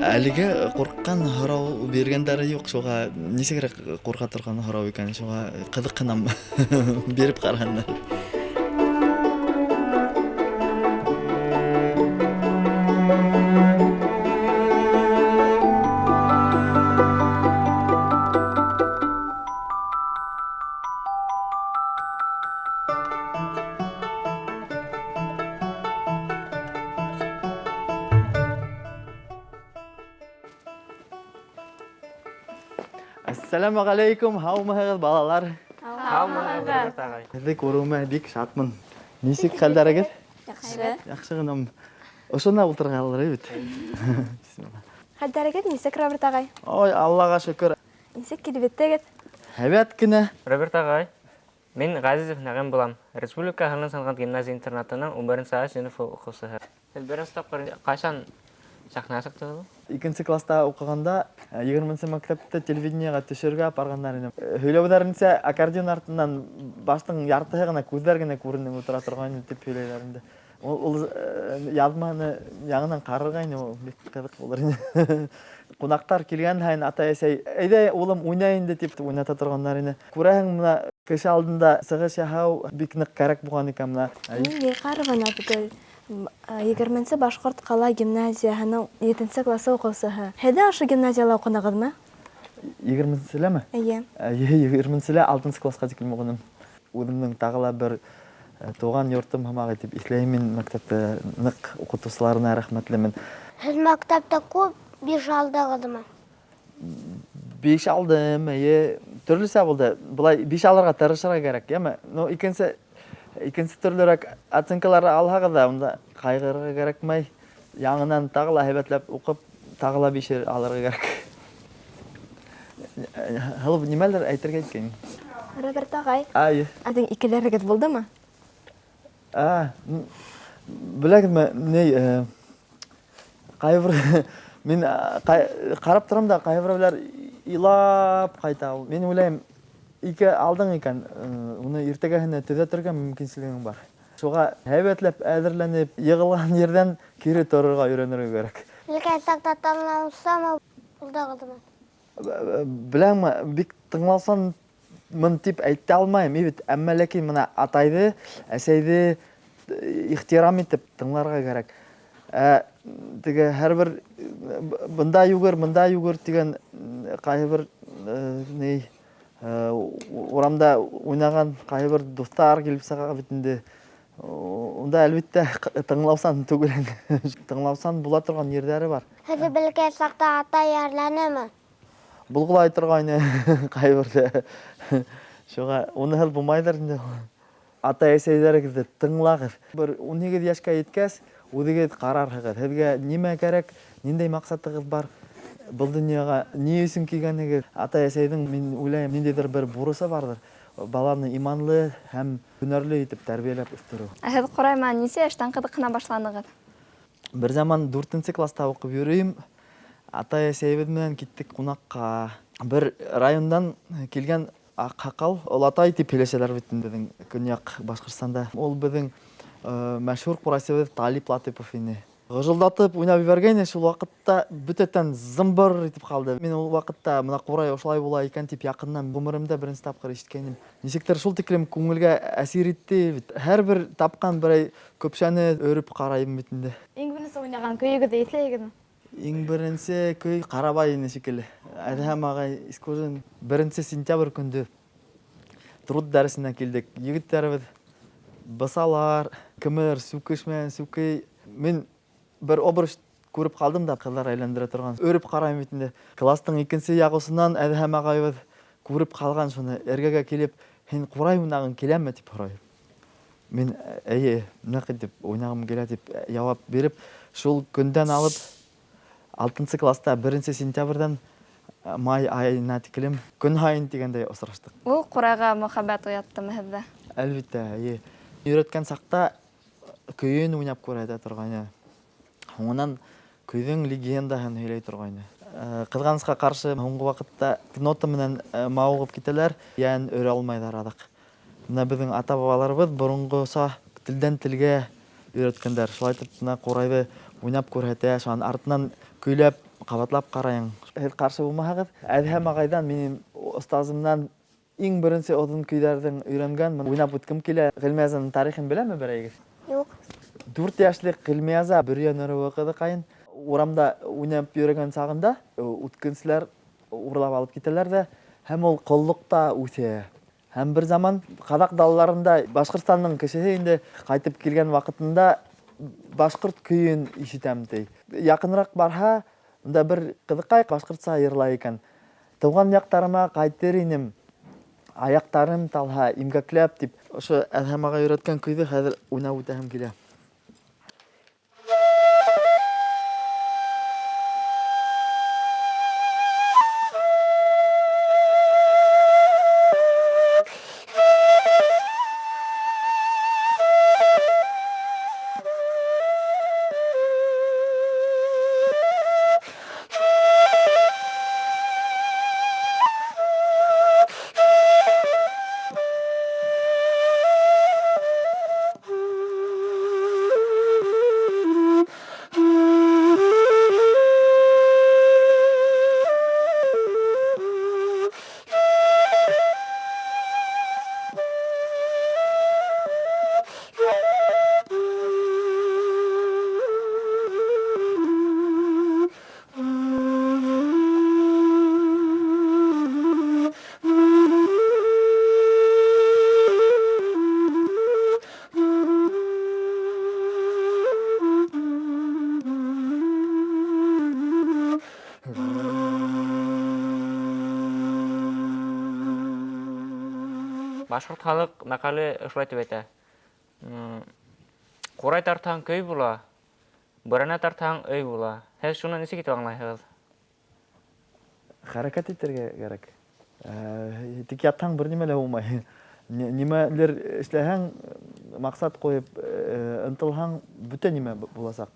Әлеге қорыққан һорау бергендері жоқ, шуға несе керек қорқа тұрған һорау екен, шуға қызыққанам беріп қарағанда. Ассалаумағалейкум, хаумағыз балалар. Хаумағыз ағай. Сізді көруіме бек шатмын. Несек қалдарыңыз? Яқшы. Яқшы ғынам. Осына отырғалар ебет. Қалдарыңыз несек Роберт ағай? Ой, Аллаға шүкір. Несек келбеттегіз? Әбет кіні. Роберт ағай, мен Ғазизов Нағым болам. Республика Харлан Санған гимназия интернатының 11 сағат сынып оқушысы. Сіз бірінші тапқыр қашан сахнасық тұғылы? Екінші класста оқығанда 20-ші мектепте телевидениеға төшерге апарғандар. Сөйлеударынша аккордеон артынан баштың яртығы ғана көздер ғана көрініп отыра тұрған деп сөйлейлерінде. Ол язманы яңынан қарырғайны, ол қызық болар. Қонақтар келген сайын ата-әсей, "Әйдә, улым, ойнайынды" деп ойната тұрғандар. Көрәһең, мына кеше алдында сығыш яһау бик нык кәрәк булган икән мына. Мен қарғана бүкіл 20-ші Башқұрт қала гимназияның 7-ші классы оқушысы. Хәді ашы гимназияла оқынағыз ма? 20-шілі ме? Әйе. 20-шілі 6-шы классқа жекілім оқыным. Өзімнің тағыла бір туған йортым хамағы деп ислеймін мектепте нық оқытушыларына рахметлімін. Сіз мектепте көп биш алдыңыз ма? 5 алдым, түрлісі болды. Бұлай 5 аларға тырышырға керек, еме? Икенсе түрлірек оценкалары алғаға да, онда қайғырға керек май. Яңынан тағыла әйбәтләп оқып, тағыла 5 алырға керек. Хылып, немелер әйтірге еткен? Роберт ағай, Ай. әдің икілерігіз болды ма? Біләгім, қайбір, мен қарап тұрам да қайбірлер илап қайта. Мен ойлайым, ике алдың екен, оны ертегәһіне төҙә тұрған мүмкіншілігің бар. Шуға әйбәтләп әзірленіп, йығылған ерден кері тұрырға үйренірге керек. Өлкәй тақта тыңлаусам алдыңыз ма? Біләңме, бик тыңлаусан мын тип әйтте алмайым. Әммә ләкин мына атайды, әсәйді ихтирам етіп тыңларға керек. Теге һәрбір бында югыр деген қайбір орамда ойнаған қайбір достар келіп саға бетінде. Онда әлбетте тыңлаусан түгілен. Тыңлаусан була тұрған ердері бар. Сіз білкәй сақта ата ярланы ма? Бұлғылай тұрғайны қайбірді. Шуға оны хіл бұмайдар. Ата әсейдері кізді тыңлағыр. Бір 12 яшқа еткәс, өдіге қарарғығыр. Хәдге неме керек, нендей мақсаттығыз бар. Бұл дүнияға не үшін кегенігір. Ата әсейдің, мен ойлайым, нендейдір бір бұрысы бардыр. Баланы иманлы һәм күнәрлі етіп тәрбиелеп үстіру. Әхед құрайма, несе әштан қыдықына башланығыр? Бір заман 4-ші класста оқып жүрейім. Ата әсейбідмен кеттік қонаққа. Бір райондан келген қақал, ол атай тип елешелер бітін біздің Көньяқ Башқұртстанда. Ол біздің мәшһүр құрайсыбыз Талип Латипов ені. Ғыжылдатып ойнап бергенде шул вақытта бүтеттен зымбыр етіп қалды. Мен ол вақытта мына қурай осылай бола екен тип яқыннан ғұмырымда бірінші тапқыр ешіткенім. Несектер шул текілем көңілге әсер етті. Әрбір тапқан бірай көпшәні өріп қарайым бетінде. Ең бірінші ойнаған көйігіді етлейгін? Ең бірінші көй Қарабай ені шекілі. Әдхам ағай искожын 1 сентябрь күнді труд дәрісіне келдік. Егіттәрі басалар, кімір, сүкішмен, сүкей. Мен бір обрыш көріп қалдым да, қыздар айландыра тұрған. Өріп қарайым бетінде. Кластың 2-ші яғысынан Әдхам ағай көріп қалған шыны. Әргеге келіп, «Хен құрай ойнағын келем ме?» деп құрай. Мен нақы деп ойнағым келе деп жауап беріп, шул күнден алып 6-ші класста 1 сентябрьдан май айына текілім күн хайын дегенде осыраштық. Ол құрайға мұхаббат оятты мұхаббат? Әлбетте, үйреткен сақта көйін ойнап көреді тұрғаны. Онан көйдің легендаһын өйлей тұрғаны. Қызғанысқа қаршы оңғы вақытта ноты менен мауығып кетелер, ян өре алмайдар адық. Мына біздің ата-бабаларыбыз бұрынғыса тілден тілге үйреткендер. Шулай айтып, мына қорайды ойнап көрсете, шуан артынан көйлеп кабатлап карайын. Каршы булмагыз. Әдһәм агайдан минем остазымнан иң беренче одын көйләрдән өйрәнгән, уйнап үткәм килә. Гыйлмазның тарихын беләме берәйгез? Юк. 4 яшьлек Гыйлмаза бер яныры вакыты кайын урамда уйнап йөргән сагында үткенчеләр урлап алып китәләр дә һәм ул коллыкта үсә. Һәм бер заман Казак далларында Башкортстанның кешеһе инде кайтып килгән вакытында башкорт көйен ишетәм ди. Якынрак барһа, монда бер кызыкай башкортча йырлай икән. Туган яктарыма кайтыр инем. Аяктарым талха имгәкләп дип, ошо Әдһәм ага өйрәткән көйдө хәзер уйнап үтәһем килә. Башкорт халык мәкале ушулай дип әйтә. Курай тартаң көй була, бырана тартаң өй була. Һез шуны ничек итеп аңлайһығыҙ? Хәрәкәт итәргә кирәк. Тик ятаң бер нимә лә булмай. Нимәлер эшләһәң, максат куеп, ынтылһаң, бөтә нимә буласак.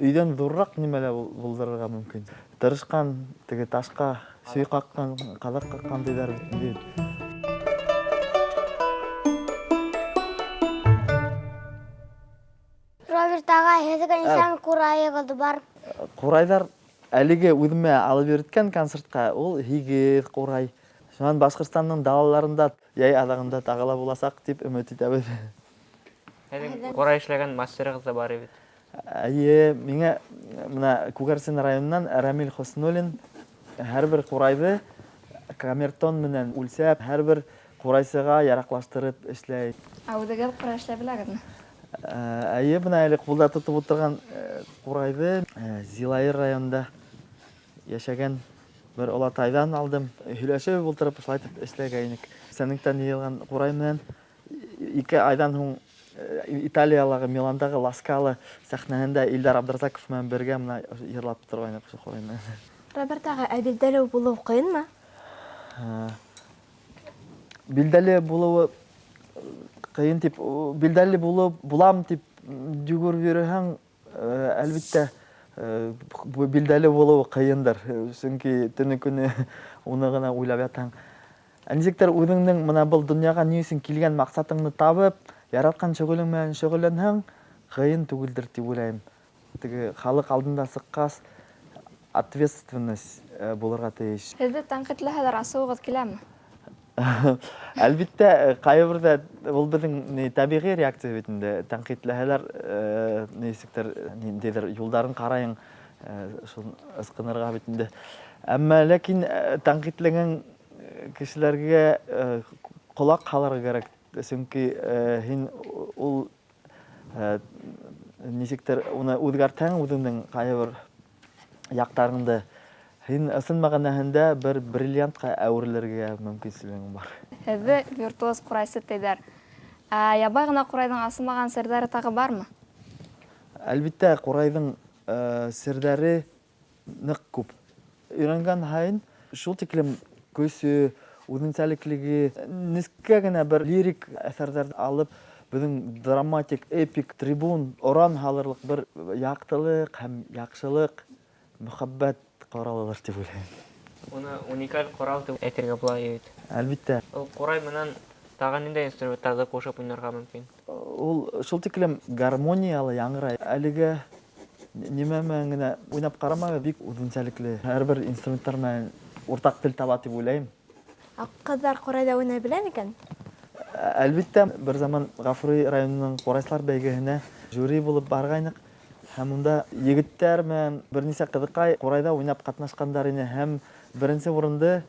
Өйдән зуррак нимә лә булдырырга мөмкин. Тырышкан, теге ташка сөй каккан, казак каккан диләр бит. Роберт агай, һеҙгә нисән курайығыҙ бар? Курайдар әлеге үҙемә алып йөрөткән концертка ул 8 курай. Шунан Башкортстанның далаларында яй аҙағында тағы ла буласаҡ дип өмөт итәбеҙ. Һеҙҙең курай эшләгән мастерығыҙ да бар бит. Әйе, миңә мына Күгәрсен районынан Рамил Хоснуллин һәр бер курайҙы камертон менән үлсәп, һәр бер курайсыға яраҡлаштырып эшләй. Үҙегеҙ ҡурай эшләп беләгеҙме? Әйе, бына әле ҡулда тотоп ултырған курайҙы Зилайыр районында йәшәгән бер олатайҙан алдым. Һөйләшеп ултырып ошолайтып эшләгәйнек. Сәнниктән йыйылған курай менән 2 айдан һуң Италиялағы Миландағы Ласкалы сәхнәһендә Илдар Абдразаков менән бергә мына йырлап торғайныҡ ошо курай менән. Роберт ағай, ә билдәле булыу ҡыйынмы? Билдәле булыуы ҡыйын тип, билдәле булам тип йүгереп йөрөһәң, әлбиттә билдәле булыуы ҡыйындыр. Сөнки төнө-көнө уны ғына уйлап ятаң. Нисектер үҙеңнең мына был донъяға ни өсөн килгән маҡсатыңды табып, яратҡан шөғөлөң менән шөғөлләнһәң, ҡыйын түгелдер дип уйлайым. Теге халыҡ алдында сыҡҡас, ответственность булырға тейеш. Һеҙҙе тәнҡитләһәләр, асыуығыҙ киләме? Әлбиттә, ҡайберҙә ул беҙҙең тәбиғи реакция бит инде. Тәнҡитләһәләр, нисектер, ниндәйҙер юлдарын ҡарайың, шул ысҡынырға бит инде. Әммә ләкин тәнҡитләгән кешеләргә ҡолаҡ һалырға кәрәк. Сөнки һин ул нисектер уны үҙгәртһәң, үҙеңнең ҡайбер яҡтарыңды, һин ысын мәғәнәһендә бер бриллиантҡа әүерелергә мөмкинселегең бар. Һеҙҙе виртуоз ҡурайсы тиҙәр. Ябай ғына ҡурайҙың асылмаған серҙәре тағы бармы? Әлбиттә, ҡурайҙың серҙәре ныҡ күп. Өйрәнгән һайын шул тиклем көсө, үҙенсәлеклеге, нескә генә бер лирик әҫәрҙәрҙе алып, беҙҙең драматик, эпик, трибун, оран һалырлыҡ бер яҡтылыҡ һәм яҡшылыҡ, мөхәббәт ҡоралыҙыр тип уйлайым. Уны уникаль ҡорал дип әйтергә була бит. Әлбиттә. Ул ҡурай менән тағы ниндәй инструментарҙы ҡушып уйнарға мөмкин? Ул шул тиклем гармониялы яңғырай. Әлегә неме менен генә уйнап карамагыз, бик үзенчәлекле. Һәрбер инструменттар менән уртак тел таба дип уйлыйм. Кызлар курайда уйнай белә микән? Әлбиттә, бер заман Гафури районының курайчылар бәйгеһенә жюри булып баргайнык. Һәм унда егеттәр менән берничә кызыкай курайда уйнап катнашкандар иде. Һәм беренче урынды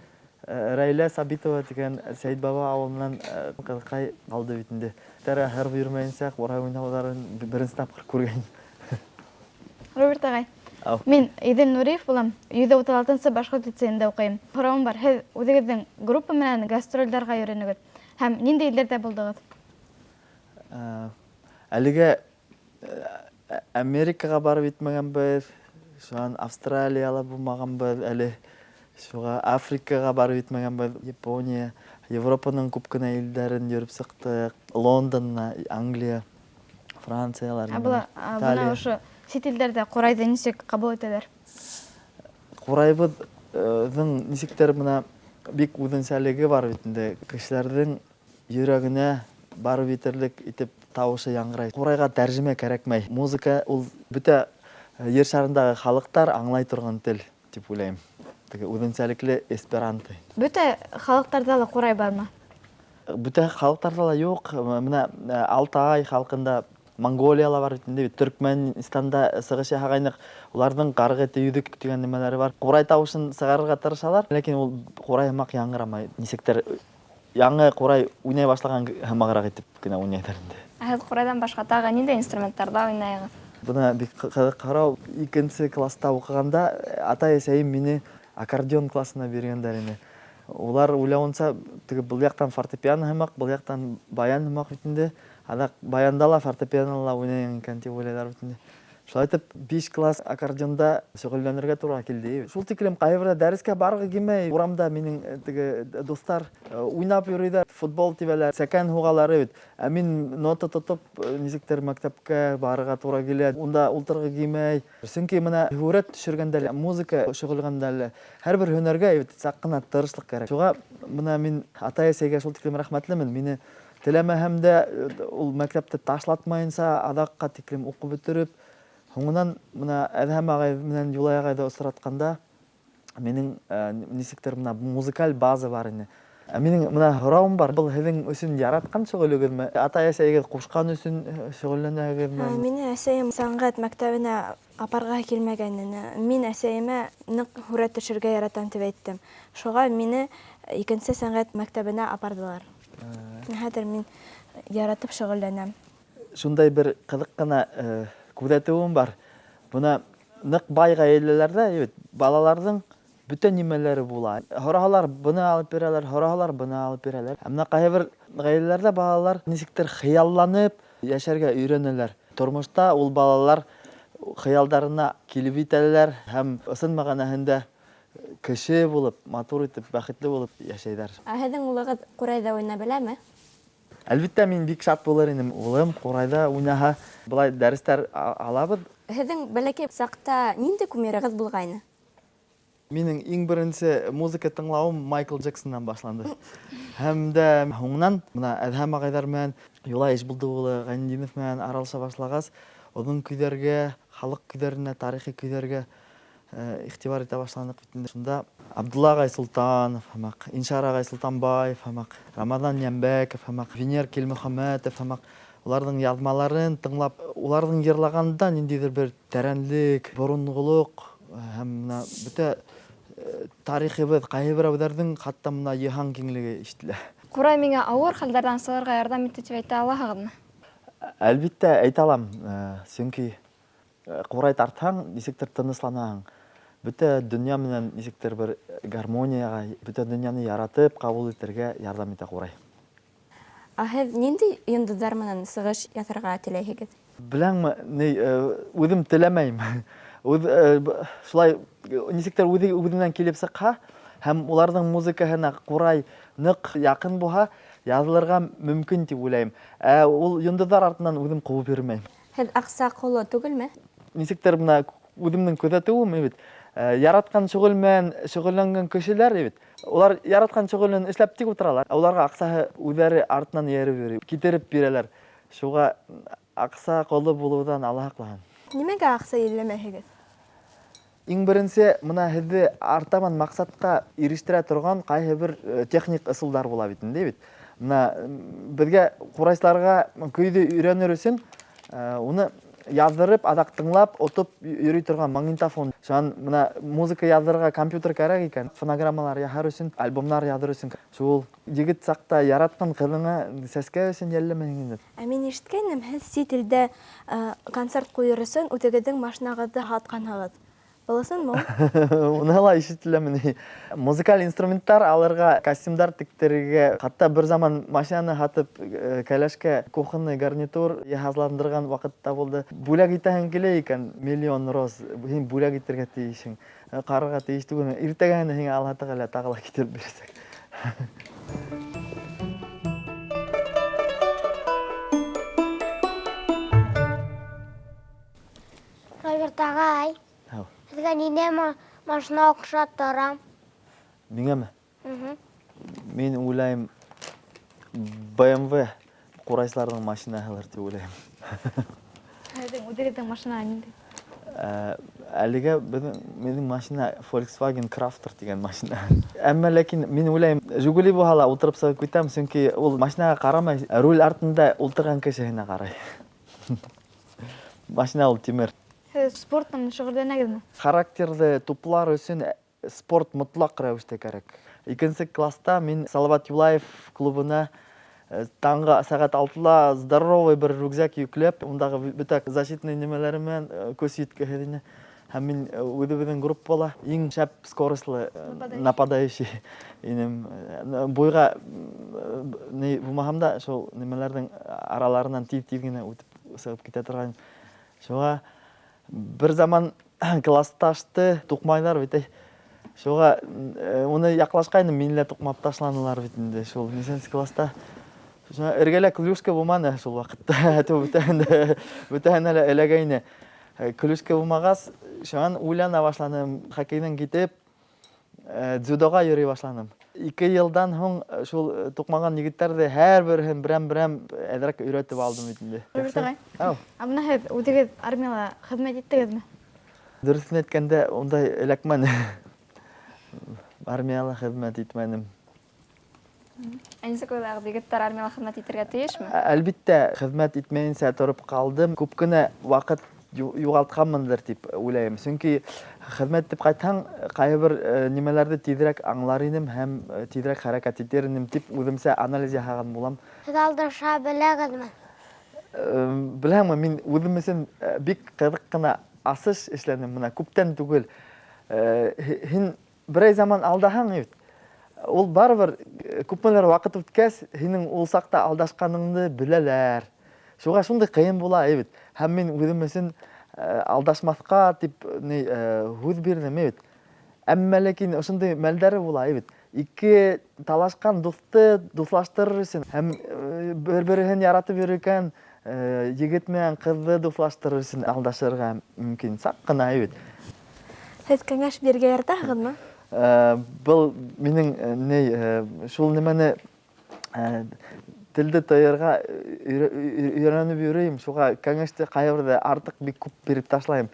Рәйлә Сабитова дигән Сәйд Баба авылыннан кызыкай алды бит инде. Тәрә һәр бирмәенчә курай уйнауларын беренче тапкыр күргән. Роберт агай, Ау. мен Идел Нуриев булам. 136-нчы башкорт лицейында укыйм. Сорауым бар, һез үзегезнең группа менән гастрольләргә йөренегез. Һәм нинди илләрдә булдыгыз? Әлегә Америкага барып итмәгәнбез, шуан Австралияла булмаганбыз, әле шуга Африкага барып итмәгәнбез, Япония, Европаның күп кенә илләрен йөреп сыктык, Лондонна, Англия, Франциялар, Була буна ошо чит илләрдә курайды ничек кабул итәләр? Курайбызның ничектер менә бик үзенчәлеге бар бит инде. Кешеләрнең йөрәгенә барып итерлек итеп тавышы яңгырай. Курайга тәрҗемә кирәкмәй. Музыка ул бөтә Ер шарындагы халыктар аңлай торган тел дип уйлыйм. Теге үзенчәлекле эсперанто. Бөтә халыктарда да курай бармы? Бөтә халыктарда ла юк. Менә Алтай халкында Монголияла бар инде, Төркмәнстанда сыгыш яһагайнык. Уларның каргы түйдүк дигән нәмәләре бар. Курай тавышын сыгарырга тырышалар, ләкин ул курай мак яңгырамай. Ничектер яңа курай уйнай башлаган хамаграк итеп кенә уйнайдыр инде. Һез курайдан башка тагы нинди инструменттарда уйнайсыз? Буна бик карау 2нче класста укыганда ата-әсәем мине аккордеон классына бергәннәр инде. Улар уйлавынча теге бул яктан фортепиано һәммәк, бул яктан баян һәммәк бит инде. Ада баянда ла фортепианола уйнаган икән дип уйлайлар бит инде. Шулай итеп 5 класс аккордеонда шөгыльләнергә туры килде. Шул тиклем кайбер дәрескә барырга килмәй, урамда минем теге достар уйнап йөриләр, футбол тибәләр, сәкән хугалары бит. Ә мин нота тотып, ничектер мәктәпкә барырга туры килә. Унда ултырырга килмәй. Чөнки менә хүрәт төшергәндә, музыка шөгыльгәндә һәрбер һөнәргә бит сак кына тырышлык кирәк. Шуңа менә мин ата-әсәгә шул тиклем рәхмәтлемен. Мине теләмәһәм дә ул мәктәпте ташлатмаенча адакка тиклем укып бетереп, Хуңынан менә Әдһәм агай менән Юлай агайда осратканда минең ничектер менә музыкаль база бар иде. Минең менә һорауым бар. Бул һезнең өчен яраткан шөгылегезме? Ата-әсәгез кушкан өчен шөгыльләнәгезме? Мине әсәем сәнгать мәктәбенә апарга килмәгәнне. Мин әсәемә нык хүрәт төшергә яратам дип әйттем. Шуңа мине 2нче сәнгать мәктәбенә апардылар. Хәзер мин яратып шөгыльләнәм. Шундай бер кызык кына күзәтүем бар. Буна нык бай гаиләләрдә балаларның бүтән нимәләре була. Һораһалар буны алып бирәләр, һораһалар буны алып бирәләр. Әмма кайбер гаиләләрдә балалар ничектер хыялланып яшәргә өйрәнәләр. Тормышта ул балалар хыялларына килеп итәләр һәм ысын мәгънәһендә кеше булып, матур итеп, бәхетле булып яшәйләр. Һезнең улыгыз курайда уйнай беләме? Әлбиттә, мин бик шат булыр идем. Улым курайда уйнаһа, булай дәресләр алабыз. Һезнең бәләкәй сакта нинди кумирыгыз булгайны? Минең иң беренче музыка тыңлавым Майкл Джексоннан башланды. Һәм дә һуңнан менә Әдһәм агайлар менән Юлай Ишбулдыулы, Гайнидинов менән аралаша башлагас, озын көйләргә, халык көйләренә, тарихи көйләргә игътибар итә башладык бит инде. Шунда Абдулла агай Султанов, Иншар агай Султанбаев, Рамадан Ямбеков, Венер Килмөхәммәтов, уларның язмаларын тыңлап, уларның йырлаганда ниндидер бер тәрәнлек, борынгылык һәм бөтә тарихыбыз, кайберәүләрнең хатта менә йыһан киңлеге ишетелә. Курай миңа авыр хәлләрдән сыгырга ярдәм итте дип әйтә алаһығыҙмы? Әлбиттә, әйтә алам. Чөнки курай тартһаң, нисектер тынысланаһың. Бөтә дөнья менән нисектер бер гармонияга, бөтә дөньяны яратып, кабул итәргә ярдәм итә курай. Һез нинди йондызлар менән сыгыш ясарга теләйһегез? Беләңме, үзем теләмәйм. Шулай нисектер үзеннән килеп сыкһа, һәм уларның музыкаһына курай нык якын булһа, язылырга мөмкин дип уйлыйм. Ул йондызлар артыннан үзем куып йөрмәйм. Һез акса колы түгелме? Нисектер менә үземнең күзәтүем бит. Яраткан шөгыль менән шөгыльләнгән кешеләр бит. Улар яраткан шөгылен эшләп тик утыралар. Уларга аксаһы үзләре артыннан йөреп йөри, китереп бирәләр. Шуга акса колы булудан Аллаһ аклаһын. Нимәгә акча елләмәһегез? Иң беренче мына һеҙҙе артаман маҡсатҡа ирештерә торған ҡайһы бер техник ысулдар була бит инде бит. Мына беҙгә ҡурайсыларға көйҙө өйрәнер өсөн уны яҙҙырып, аҙаҡ тыңлап, отоп йөрөй торған магнитофон. Шуан мына музыка яҙҙырға компьютер кәрәк икән. Фонограммалар яһар өсөн, альбомдар яҙыр өсөн. Шул егет саҡта яратҡан ҡыҙыңа сәскә өсөн йәлләмәйһең инде. Ә мин ишеткәйнем, һеҙ сит илдә концерт ҡуйыр өсөн үҙегеҙҙең машинағыҙҙы һатҡанһығыҙ. Был ысынмы ул? Уны ла ишетеләме? Музыкаль инструменттар алырға, костюмдар тиктерергә, хатта бер заман машинаны һатып, кәләшкә кухонный гарнитур яһазландырған ваҡытта булды. Бүләк итәһең килә икән, миллион роз. Һин бүләк итергә тейешең. Ҡарарға тейеш түгел. Иртәгәһенә һиңә алһатыҡ әле тағы ла китереп бирәсәк. Роберт ағай, һеҙгә ниндәй машина оҡшап тора? Миңәме? Мин уйлайым, BMW ҡурайсыларҙың машинаһылыр тип уйлайым. Һеҙҙең үҙегеҙҙең машина ниндәй? Әлегә минең машина Volkswagen Crafter тигән машина. Әммә ләкин мин уйлайым, Жигули булһа ла ултырып сығып китәм, сөнки ул машинаға ҡарамай, руль артында ултырған кешеһенә ҡарай. Машина ул тимер. Һеҙ спорт менән шөғөлләнәгеҙме? Характерҙы туплар өсөн спорт мотлаҡ рәүештә кәрәк. 2-нче класста мин Салават Юлаев клубына таңғы сәғәт 6-ла здоровый бер рюкзак йөкләп, ундағы бөтә защитный нәмәләре менән көс еткеһеҙ ине. Һәм мин үҙебеҙҙең группала иң шәп скоростлы нападающий инем. Буйға булмаһам да, шул нәмәләрҙең араларынан тиҙ генә үтеп сығып китә торған. Шуға бер заман классташты туҡмайҙар бит. Шуға уны яҡлашҡайным, мине лә туҡмап ташланылар бит инде. Шул 5-нче класста. Шуға эргәлә клюшка булманы шул ваҡытта. Бөтәһенә лә эләгәйне. Клюшка булмағас, шуған уйлана башланым. Хоккейҙан китеп, дзюдоға йөрөй башланым. 2 йылдан һуң шул туҡмаған егеттәрҙе һәр береһен берәм әҙерәк өйрәтеп алдым бит инде. Роберт ағай, бына һеҙ үҙегеҙ армияла хеҙмәт иттегеҙме? Дөрөҫөн әйткәндә, ундай эләкмәне. Армияла хеҙмәт итмәнем. Нисек уйлағыҙ, егеттәр армияла хеҙмәт итергә тейешме? Әлбиттә, хеҙмәт итмәйенсә тороп ҡалдым. Күп кенә ваҡыт юғалтҡанмындыр тип уйлайым. Сөнки хеҙмәт итеп ҡайтһаң, ҡайһы бер нимәләрҙе тиҙерәк аңлар инем һәм тиҙерәк хәрәкәт итер инем тип үҙемсә анализ яһаған булам. Һеҙ алдаша беләгеҙме? Беләңме, мин үҙем өсөн бик ҡыҙыҡ ҡына асыш эшләнем бына, күптән түгел. Һин берәй заман алдаһаң бит, ул барыбер күпмелер ваҡыт үткәс, һинең ул саҡта алдашҡаныңды беләләр. Шуға шундай ҡыйын була бит. Һәм мин үҙем өсөн алдашмаҫҡа тип һүҙ бирҙем бит. Әммә ләкин ошондай мәлдәре була бит. 2 талашҡан дуҫты дуҫлаштырыр өсөн һәм бер-береһен яратып йөрөгән егет менән ҡыҙҙы дуҫлаштырыр өсөн алдашырға мөмкин. Саҡ ҡына бит. Һеҙ кәңәш бирергә яратаһығыҙмы? Был минең шул нимәне телде тойорға өйрәнеп йөрөйөм. Шуға кәңәште ҡайһыберҙә артыҡ бик күп биреп ташлайым.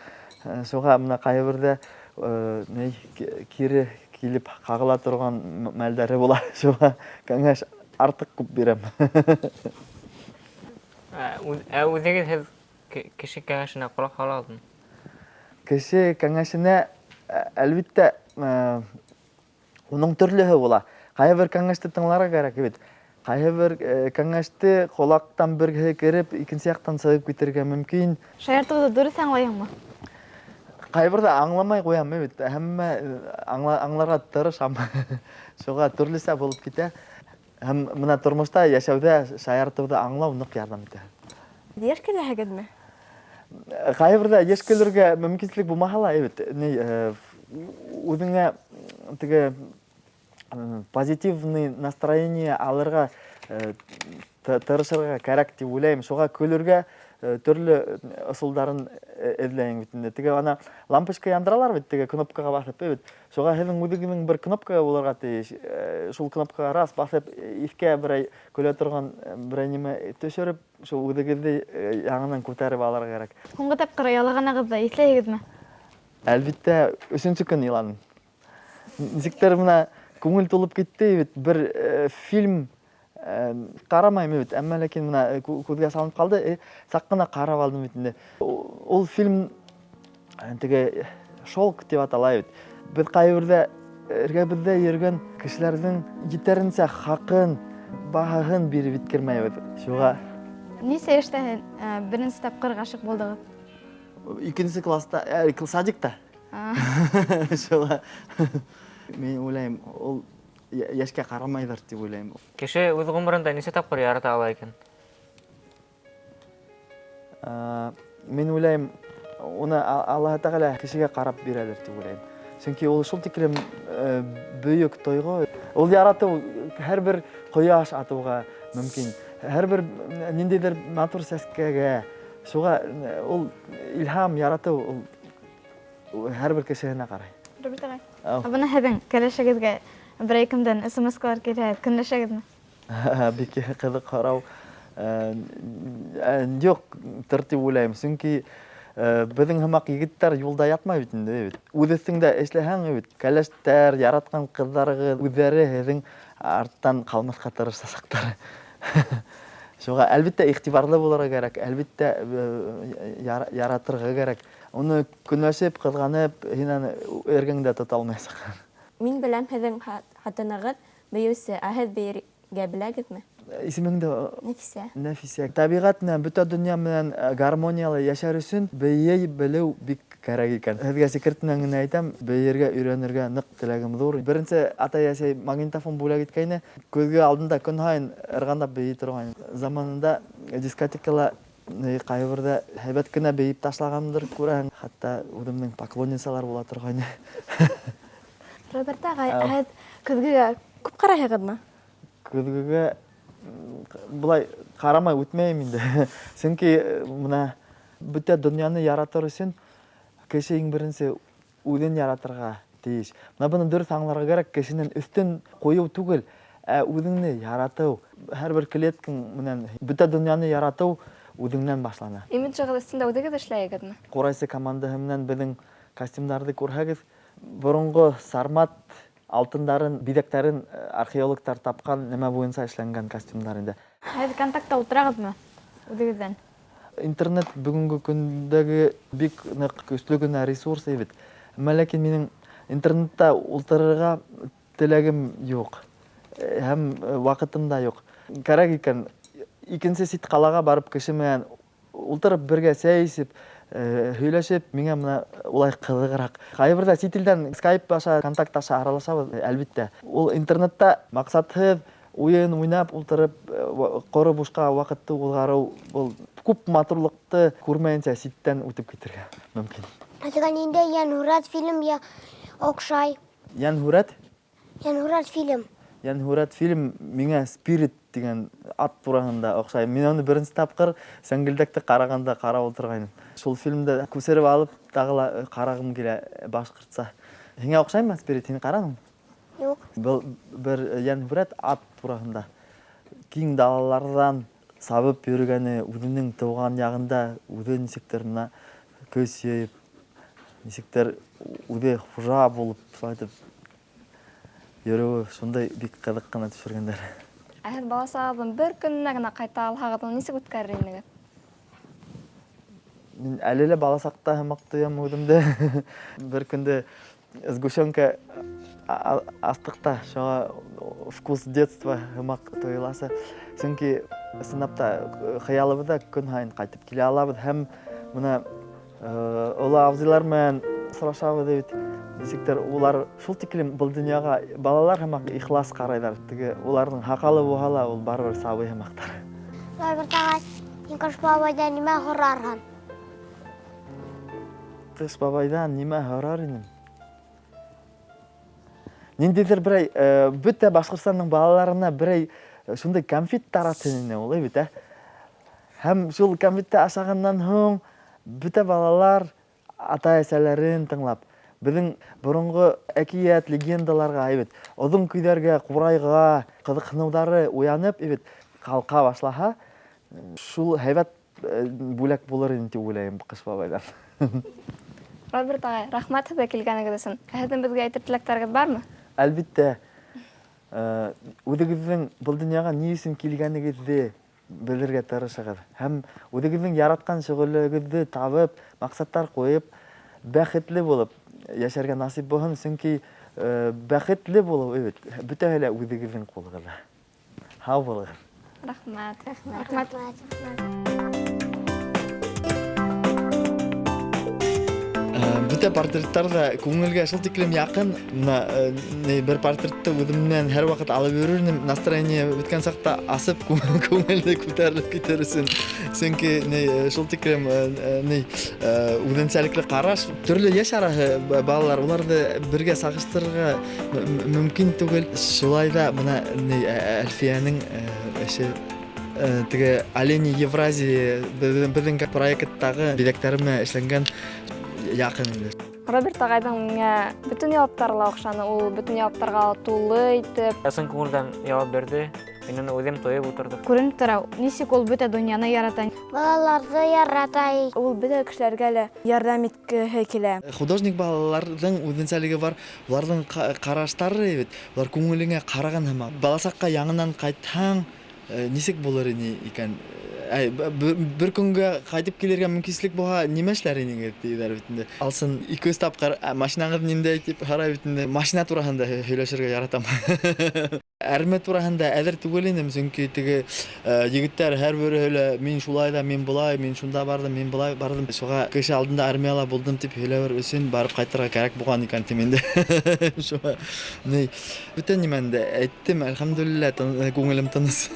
Шуға мына ҡайһыберҙә кире килеп ҡағыла торған мәлдәре була. Шуға кәңәш артыҡ күп бирәм. Үҙегеҙ һеҙ кеше кәңәшенә ҡолаҡ һалаһығыҙмы? Кеше кәңәшенә әлбиттә уның төрлөһө була. Ҡайһы бер кәңәште тыңларға кәрәк бит. Ҡайһы бер кәңәште ҡолаҡтан бергеһе кереп, икенсе яҡтан сығып китергә мөмкин. Шаяртыуҙы дөрөҫ аңлайһыңмы? Ҡайһыберҙә аңламай ҡуям бит. Һәммә аңларға тырышам. Шуға төрлөсә булып китә. Һәм бына тормошта йәшәүҙә шаяртыуҙы аңлау ныҡ ярҙам итә. Йәш киләһегеҙме? Ҡайһыберҙә йәш көлөргә мөмкинлек булмаһа ла бит. Үҙеңә теге позитивный настроение алырға тырышырға кәрәк тип уйлайым. Шуға көлөргә төрле ысулдарын эзләйин бит инде. Теге ана лампочка яндыралар бит, теге кнопкага басып бит. Шуга һезнең үзегезнең бер кнопка булырга тиеш. Шул кнопкага раз басып, искә берәй көлә торган берәй нимә төшереп, шул үзегезне яңадан күтәреп алырга кирәк. Һуңгы тапкыр ялаганыгызда исләйһегезме? Әлбиттә, 3-нче көн иладым. Ничектер менә күңел тулып китте бит, бер фильм карамайм бит, әмма ләкин менә күзгә салынып калды, сак кына карап алдым бит инде. Ул фильм теге шолк дип атала бит. Без кайбердә эргәбездә йөргән кешеләрнең җитәренчә хакын, баһаһын биреп биткермәйбез. Шуга Нисә яшьтә беренче тапкыр гашык булдыгыз? 2-нче класста, садикта. Шуга мен уйлайм, ул яшькә карамайдыр дип уйлайм. Кеше үз гомерендә ничә тапкыр ярата ала икән? Мен уйлайм, уны Аллаһ Тәгалә кешегә карап бирәдер дип уйлайм. Чөнки ул шул тиклем бөек тойгы. Ул ярату һәрбер кояш атуга мөмкин. Һәрбер ниндидер матур сәскәгә. Шуга ул илһам ярату ул һәрбер кешегә карай. Роберт агай. Абына һеҙҙең кәләшегеҙгә берәй кемдән СМС-калар килһә, көнләшәгеҙме? Бик ҡыҙыҡ һорау. Юҡ, тип уйлайм. Сөнки беҙҙең һымаҡ егеттәр юлда ятмай бит инде. Үҙ өҫтөңдә эшләһәң бит, кәләштәр, яратҡан ҡыҙҙарығыҙ үҙҙәре һеҙҙең арттан ҡалмаҫҡа тырышасаҡтар. Шуға әлбиттә иғтибарлы булырға кәрәк, әлбиттә яратырға кәрәк. Уны көнләшеп, ҡыҙғанып, һинән эргәңдә тота алмаясаҡ. Мин беләм һеҙҙең хатынығыҙ бейеүсе, ә һеҙ бейергә беләгеҙме? Исемеңдә Нәфисә. Нәфисә. Табиғат менән, бөтә донъя менән гармониялы йәшәр өсөн бейей белеү бик кәрәк икән. Һеҙгә секретенән генә әйтәм, бейергә, өйрәнергә ныҡ теләгем ҙур. Беренсе атай-әсәй магнитофон бүләк иткәйне, күҙгә алдында көн һайын ырғандап бейей торғайны. Заманында дискотекала ҡайберҙә һәйбәт кенә бейеп ташлағандыр, күрәһең. Хатта үҙемнең поклонницалар була торғайны. Роберт ағай, һеҙ көҙгөгә күп ҡарайһығыҙмы? Көҙгөгә былай ҡарамай үтмәйем инде. Сөнки мына бөтә донъяны яратыр өсөн кеше иң беренсе үҙен яратырға тейеш. Мына быны дөрөҫ аңларға кәрәк, кешенең өҫтөн ҡуйыу түгел, ә үҙеңне яратыу. Һәр бер клеткаң менән бөтә донъяны яратыу үҙеңнән башлана. Имиджығыҙ өҫтөндә үҙегеҙ эшләйегеҙме? Ҡурайсы командаһы менән беҙҙең костюмдарҙы күрһәгеҙ, боронғо Сармат алтындарын, биҙәктәрен археологтар тапҡан нәмә буйынса эшләнгән костюмдар инде. Һеҙ контактта ултырағыҙмы үҙегеҙҙән? Интернет бөгөнгө көндәге бик ныҡ көслө генә ресурс бит. Ләкин минең интернетта ултырырға теләгем юҡ. Һәм ваҡытым да юҡ. Кәрәк икән, икенсе сит ҡалаға барып кеше менән ултырып бергә сәй эсеп, һөйләшеп, миңә мына улай ҡыҙығыраҡ. Ҡайберҙә сит илдән скайп аша, контакт аша аралашабыҙ, әлбиттә. Ул интернетта маҡсатһыҙ уйын уйнап ултырып, ҡоро бушҡа ваҡытты уҙғарыу, был күп матурлыҡты күрмәйенсә ситтән үтеп китергә мөмкин. Һеҙгә ниндәй йәнһүрәт фильм оҡшай? Йәнһүрәт? Йәнһүрәт фильм. Йәнһүрәт фильм миңә Спирит дигән ат тураһында оҡшай. Мин уны беренсе тапҡыр Сәңгелдәкте ҡарағанда ҡарап ултырғайным. Шул фильмды күсереп алып, тағы ла ҡарағым килә башҡортса. Һиңә оҡшаймы Спирит? Һин ҡараның? Юҡ. Был бер йәнһүрәт ат тураһында. Киң далаларҙан сабып йөрөгәне, үҙенең тыуған яғында үҙе нисектер мына көс йыйып, нисектер үҙе хужа булып сайтып йөрөүе, шундай бик ҡыҙыҡ ҡына төшөргәндәр. Ә һеҙ бала сағыҙҙың бер көнөнә генә ҡайта алһағыҙ, уны нисек үткәрер инегеҙ? Мин әле лә бала саҡта һымаҡ тоям үҙемде. Бер көндө сгущенка астыҡта, шуға вкус детства һымаҡ тойоласы. Сөнки сынапта хыялыбыҙҙа көн һайын ҡайтып килә алабыҙ һәм мына оло абзыйлар менән осрашабыҙ бит. Нисектер улар шул тиклем был донъяға балалар һымаҡ ихлас ҡарайҙар. Теге уларҙың һаҡалы булһа ла ул барыбер сабый һымаҡтар. Роберт ағай, һин Ҡыш бабайҙан нимә һорарһың? Ҡыш бабайҙан нимә һорар инем? Ниндәйҙер берәй бөтә Башҡортостандың балаларына берәй шундай конфет таратһын ине ул бит, Һәм шул кәмбитте ашағаннан һуң бөтә балалар ата-әсәләрен тыңлап, безнең борынгы әкият, легендаларга, оҙон көйҙәргә, ҡурайға ҡыҙыҡһыныуҙары уянып, ҡалҡа башлаһа, шул һәйбәт бүләк булыр ине дип уйлайым Ҡыш бабайҙан. Роберт ағай, рахмат һеҙгә килгәнегеҙ өсөн. Һеҙҙең беҙгә әйтер теләктәрегеҙ бармы? Әлбиттә, үҙегеҙҙең был донъяға ни өсөн килгәнегеҙҙе белергә тырышығыҙ. Һәм үҙегеҙҙең яратҡан шөғөлөгөҙҙө табып, маҡсаттар ҡуйып, бәхетле булып йәшәргә насип булһын, сөнки бәхетле булыу, бөтәһе лә үҙегеҙҙең ҡулығыҙҙа. Һау булығыҙ. Рахмат. Рахмат. Бөтә портреттар да күңелгә шул тиклем яҡын. Бер портретты үҙемнән һәр ваҡыт алып йөрөрмөн, настроение бөткән саҡта асып күңелде күтәрелеп китер өсөн. Сөнки шул тиклем үҙенсәлекле ҡараш, төрлө йәш араһы балалар, уларҙы бергә сағыштырырға мөмкин түгел. Шулай ҙа бына Әлфиәнең эше, теге Олени Евразии беҙҙең проекттағы биҙәктәремә эшләнгән яҡын инде. Роберт ағайҙың миңә бөтөн яуаптары ла оҡшаны. Ул бөтөн яуаптарға тулы итеп. Ысын күңелдән яуап бирде. Мин уны үҙем тойып ултырдым. Күренеп тора, нисек ул бөтә донъяны ярата. Балаларҙы ярата. Ул бөтә кешеләргә лә ярдәм иткеһе килә. Художник балаларҙың үҙенсәлеге бар, уларҙың ҡараштары, улар күңелеңә ҡараған һымаҡ. Бала саҡҡа яңынан ҡайтһаң, нисек булыр ине икән? Бер көнгә ҡайтып килергә мөмкинлек булһа, нимә эшләр инегеҙ тиҙәр бит инде. Алсын 2-3 тапҡыр машинағыҙ ниндәй тип һорай бит инде. Машина тураһында һөйләшергә яратам. Әрме тураһында әҙер түгел инем, сөнки теге егеттәр һәр береһе лә мин шулай да, мин былай, мин шунда бардым, мин былай бардым. Шуға кеше алдында армияла булдым тип һөйләр өсөн барып ҡайтырға кәрәк булған икән тим инде. Шуға бөтә нимәне дә әйттем, әлхәмдүлиллә, күңелем тыныс.